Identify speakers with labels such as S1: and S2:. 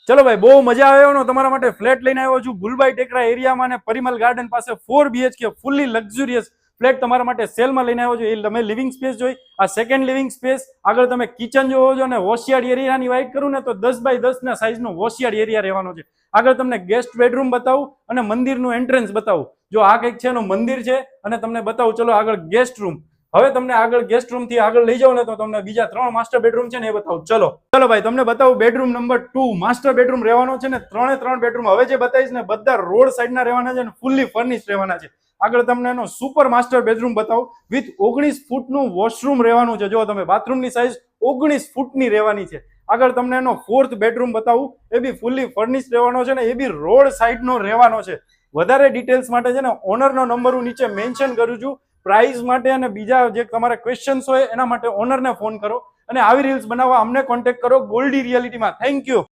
S1: ચલો ભાઈ, બહુ મજા આવ્યો તમારા માટે ફ્લેટ લઈને આવ્યો છું ગુલબાઈ ટેકરા એરિયામાં અને પરિમલ ગાર્ડન પાસે 4 BHK ફૂલી લક્ઝુરિયસ ફ્લેટ તમારા માટે સેલમાં લઈને આવ્યો છું. એ તમે લિવિંગ સ્પેસ જોઈ, આ સેકન્ડ લિવિંગ સ્પેસ, આગળ તમે કિચન જોવો છો અને વોશિયાર્ડ એરિયાની વાત કરું ને તો 10 બાય 10 ના સાઈઝનો વોશિયાર્ડ એરિયા રહેવાનો છે. આગળ તમને ગેસ્ટ બેડરૂમ બતાવું અને મંદિરનું એન્ટ્રન્સ બતાવું. જો આ કંઈક છે એનું મંદિર છે અને તમને બતાવું. ચલો આગળ ગેસ્ટ રૂમ. હવે તમને આગળ ગેસ્ટ રૂમ થી આગળ લઈ જાવ ને તો તમને બીજા 3 માસ્ટર બેડરૂમ છે ને એ બતાવું. ચલો ભાઈ, તમને બતાવું બેડરૂમ નંબર 2. માસ્ટર બેડરૂમ રહેવાનો છે ને 3 બેડરૂમ હવે જે બતાવીશ ને બધા રોડ સાઈડ ના રહેવાના છે અને ફૂલી ફર્નિશ રહેવાના છે. આગળ તમને એનો સુપર માસ્ટર બેડરૂમ બતાવું વિથ 19 ફૂટનું વોશરૂમ રહેવાનું છે. જો તમે બાથરૂમની સાઈઝ 19 ફૂટની રહેવાની છે. આગળ તમને એનો 4th બેડરૂમ બતાવું, એ બી ફૂલી ફર્નિશ રહેવાનો છે ને એ બી રોડ સાઈડનો રહેવાનો છે. વધારે ડિટેલ્સ માટે છે ને ઓનરનો નંબર હું નીચે મેન્શન કરું છું. પ્રાઇઝ માટે અને બીજા જે તમારા ક્વેશ્ચન્સ હોય એના માટે ઓનરને ફોન કરો અને આવી રીલ્સ બનાવવા અમને કોન્ટેક્ટ કરો ગોલ્ડી રિયાલિટીમાં. Thank you.